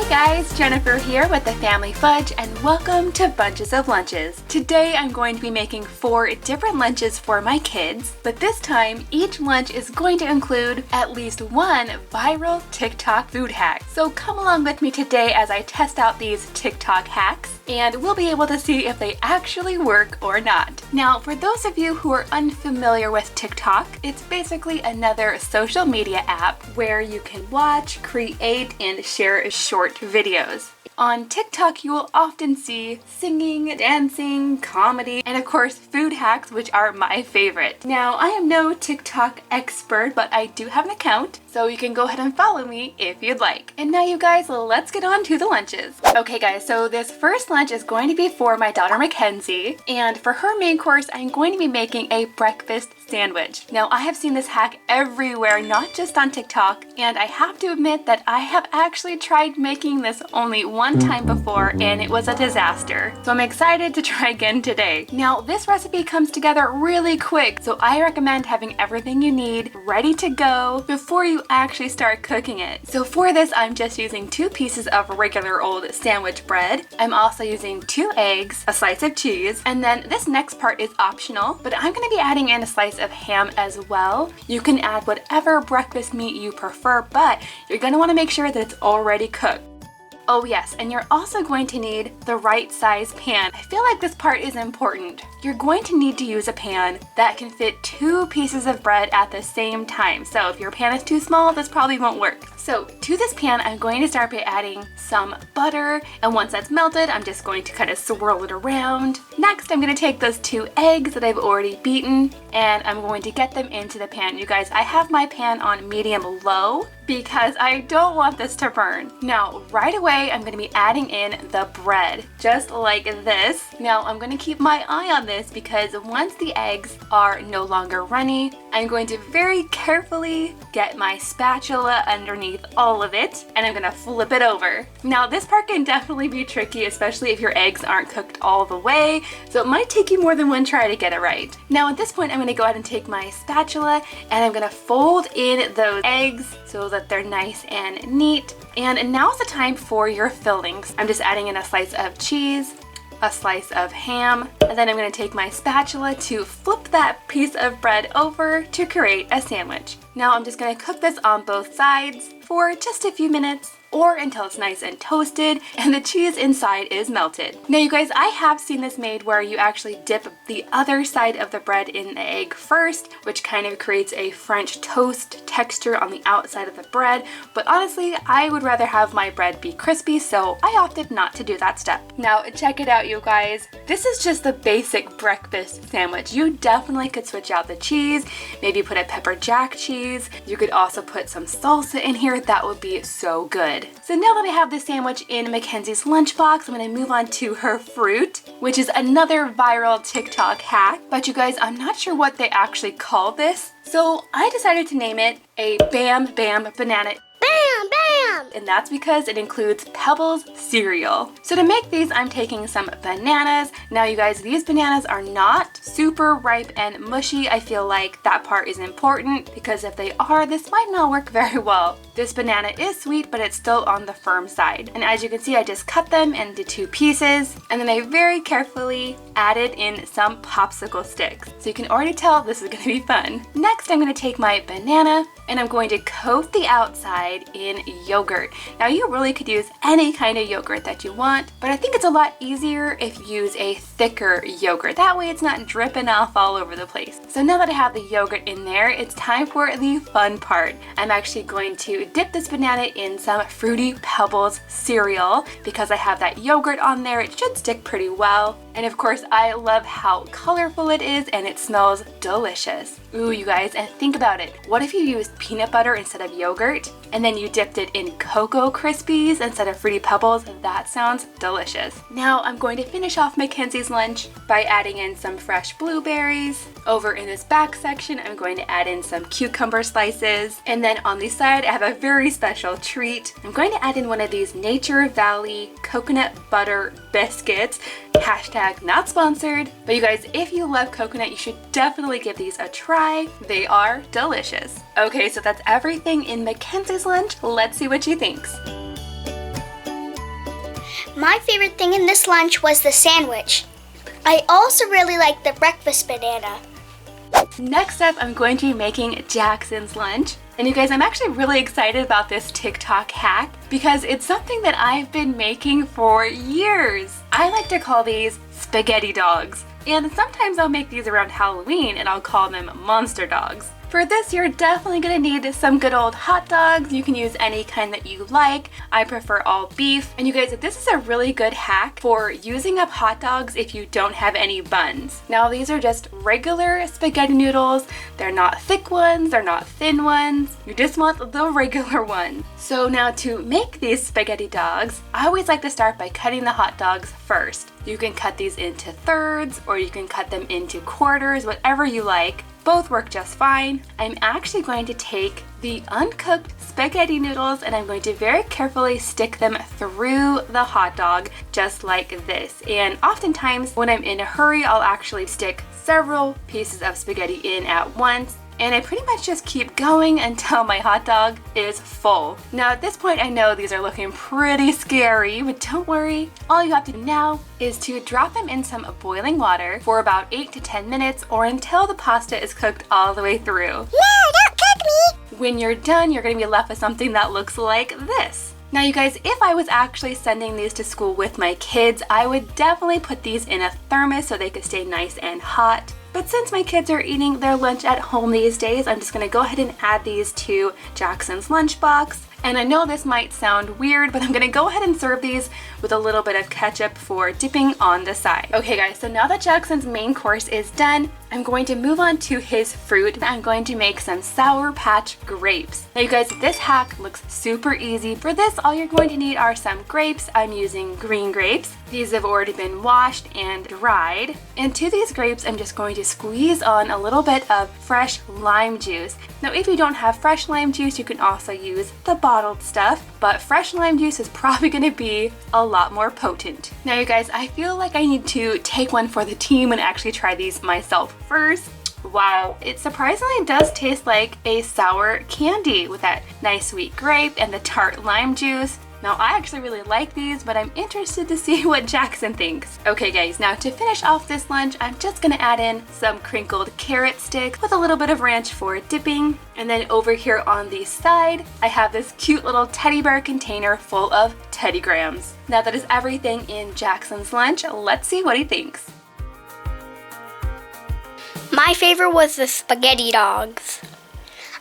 Hey guys, Jennifer here with the Family Fudge and welcome to Bunches of Lunches. Today I'm going to be making 4 different lunches for my kids, but this time each lunch is going to include at least one viral TikTok food hack. So come along with me today as I test out these TikTok hacks and we'll be able to see if they actually work or not. Now, for those of you who are unfamiliar with TikTok, it's basically another social media app where you can watch, create, and share short videos. On TikTok, you will often see singing, dancing, comedy, and of course food hacks, which are my favorite. Now, I am no TikTok expert, but I do have an account, so you can go ahead and follow me if you'd like. And now you guys, let's get on to the lunches. Okay guys, so this first lunch is going to be for my daughter Mackenzie, and for her main course, I'm going to be making a breakfast sandwich. Now, I have seen this hack everywhere, not just on TikTok, and I have to admit that I have actually tried making this only one time before and it was a disaster. So I'm excited to try again today. Now, this recipe comes together really quick, so I recommend having everything you need ready to go before you actually start cooking it. So for this, I'm just using 2 pieces of regular old sandwich bread. I'm also using 2 eggs, a slice of cheese, and then this next part is optional, but I'm going to be adding in a slice of ham as well. You can add whatever breakfast meat you prefer, but you're going to want to make sure that it's already cooked. Oh yes, and you're also going to need the right size pan. I feel like this part is important. You're going to need to use a pan that can fit 2 pieces of bread at the same time. So if your pan is too small, this probably won't work. So to this pan, I'm going to start by adding some butter, and once that's melted, I'm just going to kind of swirl it around. Next, I'm going to take those 2 eggs that I've already beaten, and I'm going to get them into the pan. You guys, I have my pan on medium-low because I don't want this to burn. Now, right away, I'm going to be adding in the bread, just like this. Now, I'm going to keep my eye on this because once the eggs are no longer runny, I'm going to very carefully get my spatula underneath all of it, and I'm going to flip it over. Now, this part can definitely be tricky, especially if your eggs aren't cooked all the way, so it might take you more than one try to get it right. Now, at this point, I'm going to go ahead and take my spatula, and I'm going to fold in those eggs so that they're nice and neat. And now's the time for your fillings. I'm just adding in a slice of cheese, a slice of ham, and then I'm going to take my spatula to flip that piece of bread over to create a sandwich. Now I'm just going to cook this on both sides for just a few minutes, or until it's nice and toasted and the cheese inside is melted. Now you guys, I have seen this made where you actually dip the other side of the bread in the egg first, which kind of creates a French toast texture on the outside of the bread, but honestly, I would rather have my bread be crispy, so I opted not to do that step. Now check it out, you guys. This is just the basic breakfast sandwich. You definitely could switch out the cheese, maybe put a pepper jack cheese. You could also put some salsa in here. That would be so good. So now that I have this sandwich in Mackenzie's lunchbox, I'm going to move on to her fruit, which is another viral TikTok hack. But you guys, I'm not sure what they actually call this, so I decided to name it a Bam Bam Banana. Bam! Bam! And that's because it includes Pebbles cereal. So to make these, I'm taking some bananas. Now you guys, these bananas are not super ripe and mushy. I feel like that part is important because if they are, this might not work very well. This banana is sweet, but it's still on the firm side. And as you can see, I just cut them into 2 pieces, and then I very carefully added in some popsicle sticks. So you can already tell this is gonna be fun. Next, I'm gonna take my banana and I'm going to coat the outside in yogurt. Now you really could use any kind of yogurt that you want, but I think it's a lot easier if you use a thicker yogurt. That way it's not dripping off all over the place. So now that I have the yogurt in there, it's time for the fun part. I'm actually going to dip this banana in some Fruity Pebbles cereal because I have that yogurt on there. It should stick pretty well. And of course, I love how colorful it is and it smells delicious. Ooh, you guys, and think about it. What if you used peanut butter instead of yogurt? And then you dipped it in Cocoa Krispies instead of Fruity Pebbles? That sounds delicious. Now I'm going to finish off Mackenzie's lunch by adding in some fresh blueberries. Over in this back section, I'm going to add in some cucumber slices. And then on the side, I have a very special treat. I'm going to add in one of these Nature Valley coconut butter biscuits. Hashtag not sponsored. But you guys, if you love coconut, you should definitely give these a try. They are delicious. Okay, so that's everything in Mackenzie's lunch. Let's see what she thinks. My favorite thing in this lunch was the sandwich. I also really like the breakfast banana. Next up, I'm going to be making Jackson's lunch. And you guys, I'm actually really excited about this TikTok hack because it's something that I've been making for years. I like to call these spaghetti dogs. And sometimes I'll make these around Halloween and I'll call them monster dogs. For this, you're definitely going to need some good old hot dogs. You can use any kind that you like. I prefer all beef. And you guys, this is a really good hack for using up hot dogs if you don't have any buns. Now, these are just regular spaghetti noodles. They're not thick ones, they're not thin ones. You just want the regular one. So now to make these spaghetti dogs, I always like to start by cutting the hot dogs first. You can cut these into thirds or you can cut them into quarters, whatever you like. Both work just fine. I'm actually going to take the uncooked spaghetti noodles and I'm going to very carefully stick them through the hot dog just like this. And oftentimes when I'm in a hurry, I'll actually stick several pieces of spaghetti in at once. And I pretty much just keep going until my hot dog is full. Now at this point I know these are looking pretty scary, but don't worry. All you have to do now is to drop them in some boiling water for about 8 to 10 minutes or until the pasta is cooked all the way through. No, don't cook me! When you're done, you're going to be left with something that looks like this. Now you guys, if I was actually sending these to school with my kids, I would definitely put these in a thermos so they could stay nice and hot. But since my kids are eating their lunch at home these days, I'm just gonna go ahead and add these to Jackson's lunchbox. And I know this might sound weird, but I'm gonna go ahead and serve these with a little bit of ketchup for dipping on the side. Okay guys, so now that Jackson's main course is done, I'm going to move on to his fruit. I'm going to make some Sour Patch grapes. Now you guys, this hack looks super easy. For this, all you're going to need are some grapes. I'm using green grapes. These have already been washed and dried. And to these grapes, I'm just going to squeeze on a little bit of fresh lime juice. Now if you don't have fresh lime juice, you can also use the bottled stuff, but fresh lime juice is probably going to be a lot more potent. Now you guys, I feel like I need to take one for the team and actually try these myself first. Wow, it surprisingly does taste like a sour candy with that nice sweet grape and the tart lime juice. Now I actually really like these, but I'm interested to see what Jackson thinks. Okay guys, now to finish off this lunch, I'm just gonna add in some crinkled carrot sticks with a little bit of ranch for dipping. And then over here on the side, I have this cute little teddy bear container full of Teddy Grahams. Now that is everything in Jackson's lunch. Let's see what he thinks. My favorite was the spaghetti dogs.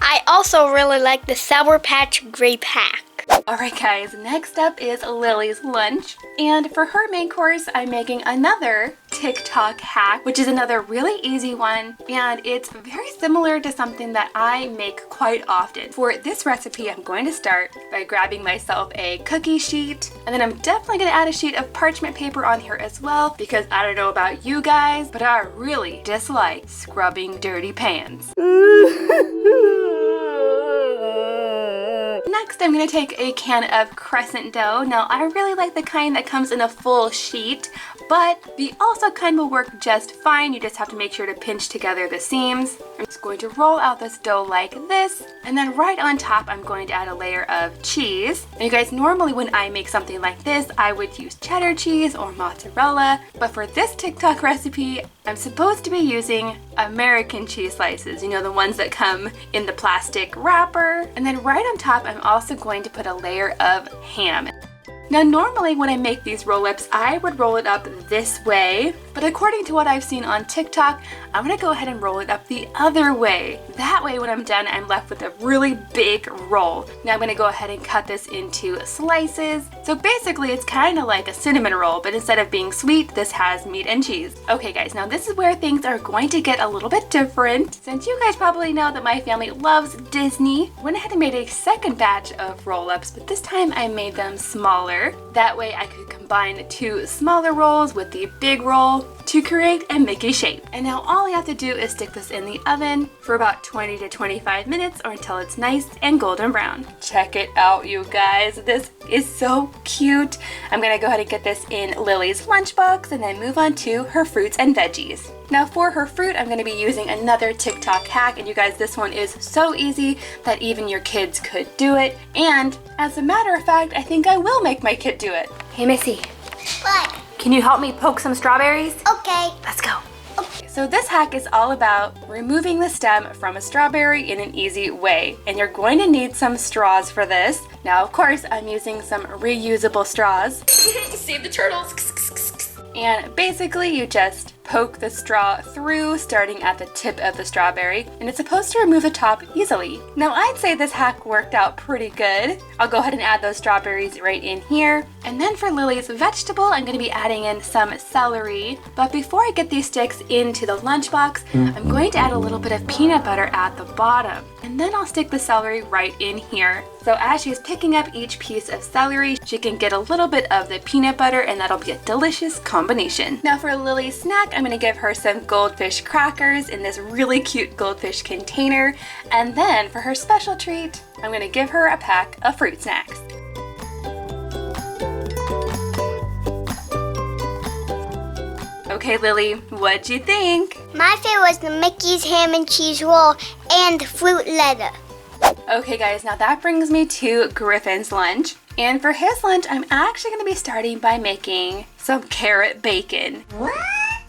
I also really like the Sour Patch grape hack. Alright guys, next up is Lily's lunch, and for her main course I'm making another TikTok hack, which is another really easy one, and it's very similar to something that I make quite often. For this recipe, I'm going to start by grabbing myself a cookie sheet, and then I'm definitely going to add a sheet of parchment paper on here as well, because I don't know about you guys, but I really dislike scrubbing dirty pans. Next, I'm going to take a can of crescent dough. Now, I really like the kind that comes in a full sheet, but the also kind will work just fine. You just have to make sure to pinch together the seams. I'm just going to roll out this dough like this, and then right on top, I'm going to add a layer of cheese. And you guys, normally when I make something like this, I would use cheddar cheese or mozzarella, but for this TikTok recipe, I'm supposed to be using American cheese slices, you know, the ones that come in the plastic wrapper. And then right on top, I'm also going to put a layer of ham. Now normally when I make these roll-ups, I would roll it up this way, but according to what I've seen on TikTok, I'm gonna go ahead and roll it up the other way. That way when I'm done, I'm left with a really big roll. Now I'm gonna go ahead and cut this into slices. So basically it's kind of like a cinnamon roll, but instead of being sweet, this has meat and cheese. Okay guys, now this is where things are going to get a little bit different. Since you guys probably know that my family loves Disney, I went ahead and made a second batch of roll-ups, but this time I made them smaller. That way I could combine two smaller rolls with the big roll to create a Mickey shape. And now all I have to do is stick this in the oven for about 20 to 25 minutes or until it's nice and golden brown. Check it out, you guys. This is so cute. I'm gonna go ahead and get this in Lily's lunchbox and then move on to her fruits and veggies. Now for her fruit, I'm going to be using another TikTok hack, and you guys, this one is so easy that even your kids could do it. And as a matter of fact, I think I will make my kid do it. Hey Missy, What? Can you help me poke some strawberries? Okay. Let's go. So this hack is all about removing the stem from a strawberry in an easy way. And you're going to need some straws for this. Now, of course, I'm using some reusable straws. Save the turtles. And basically you just poke the straw through, starting at the tip of the strawberry, and it's supposed to remove the top easily. Now I'd say this hack worked out pretty good. I'll go ahead and add those strawberries right in here. And then for Lily's vegetable, I'm going to be adding in some celery. But before I get these sticks into the lunchbox, I'm going to add a little bit of peanut butter at the bottom. And then I'll stick the celery right in here. So as she's picking up each piece of celery, she can get a little bit of the peanut butter, and that'll be a delicious combination. Now for Lily's snack, I'm gonna give her some goldfish crackers in this really cute goldfish container. And then for her special treat, I'm gonna give her a pack of fruit snacks. Okay, Lily, what'd you think? My favorite was the Mickey's ham and cheese roll and the fruit leather. Okay guys, now that brings me to Griffin's lunch. And for his lunch, I'm actually going to be starting by making some carrot bacon. What?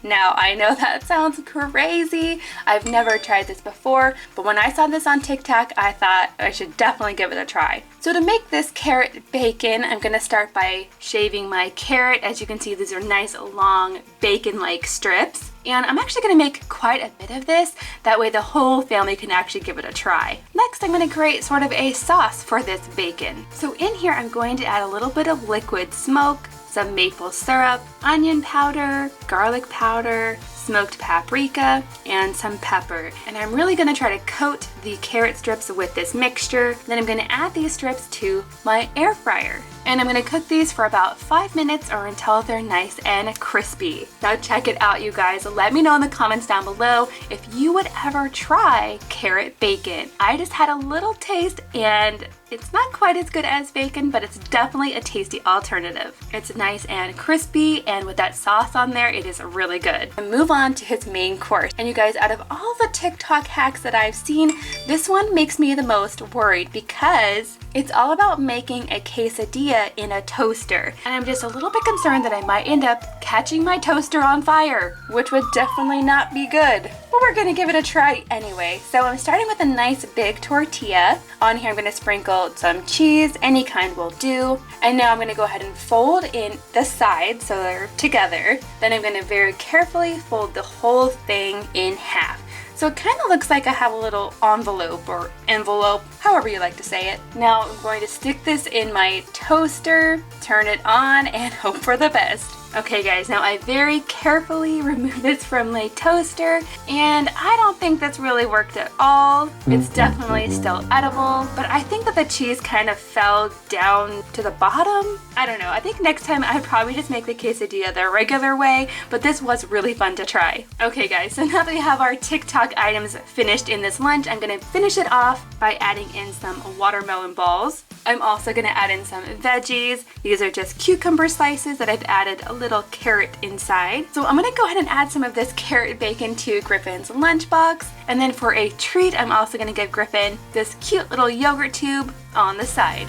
Now, I know that sounds crazy. I've never tried this before, but when I saw this on TikTok, I thought I should definitely give it a try. So to make this carrot bacon, I'm gonna start by shaving my carrot. As you can see, these are nice long bacon-like strips. And I'm actually gonna make quite a bit of this. That way the whole family can actually give it a try. Next, I'm gonna create sort of a sauce for this bacon. So in here, I'm going to add a little bit of liquid smoke, some maple syrup, onion powder, garlic powder, smoked paprika, and some pepper. And I'm really gonna try to coat the carrot strips with this mixture. Then I'm gonna add these strips to my air fryer. And I'm gonna cook these for about 5 minutes or until they're nice and crispy. Now check it out, you guys. Let me know in the comments down below if you would ever try carrot bacon. I just had a little taste and it's not quite as good as bacon, but it's definitely a tasty alternative. It's nice and crispy, and with that sauce on there, it is really good. And move on to his main course. And you guys, out of all the TikTok hacks that I've seen, this one makes me the most worried because it's all about making a quesadilla in a toaster. And I'm just a little bit concerned that I might end up catching my toaster on fire, which would definitely not be good. But we're gonna give it a try anyway. So I'm starting with a nice big tortilla. On here I'm gonna sprinkle some cheese, any kind will do. And now I'm gonna go ahead and fold in the sides so they're together. Then I'm gonna very carefully fold the whole thing in half. So it kind of looks like I have a little envelope or envelope, however you like to say it. Now I'm going to stick this in my toaster, turn it on, and hope for the best. Okay guys, now I very carefully removed this from my toaster, and I don't think that's really worked at all. It's definitely still edible, but I think that the cheese kind of fell down to the bottom. I don't know, I think next time I'd probably just make the quesadilla the regular way, but this was really fun to try. Okay guys, so now that we have our TikTok items finished in this lunch, I'm gonna finish it off by adding in some watermelon balls. I'm also gonna add in some veggies. These are just cucumber slices that I've added a little carrot inside. So I'm gonna go ahead and add some of this carrot bacon to Griffin's lunchbox. And then for a treat, I'm also gonna give Griffin this cute little yogurt tube on the side.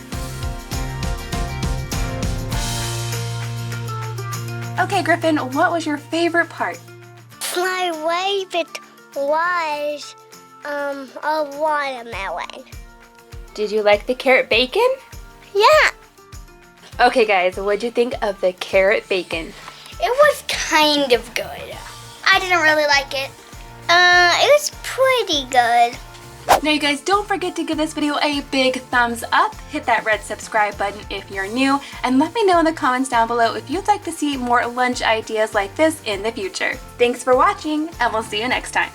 Okay, Griffin, what was your favorite part? My favorite was a watermelon. Did you like the carrot bacon? Yeah. Okay guys, what'd you think of the carrot bacon? It was kind of good. I didn't really like it. It was pretty good. Now you guys, don't forget to give this video a big thumbs up, hit that red subscribe button if you're new, and let me know in the comments down below if you'd like to see more lunch ideas like this in the future. Thanks for watching, and we'll see you next time.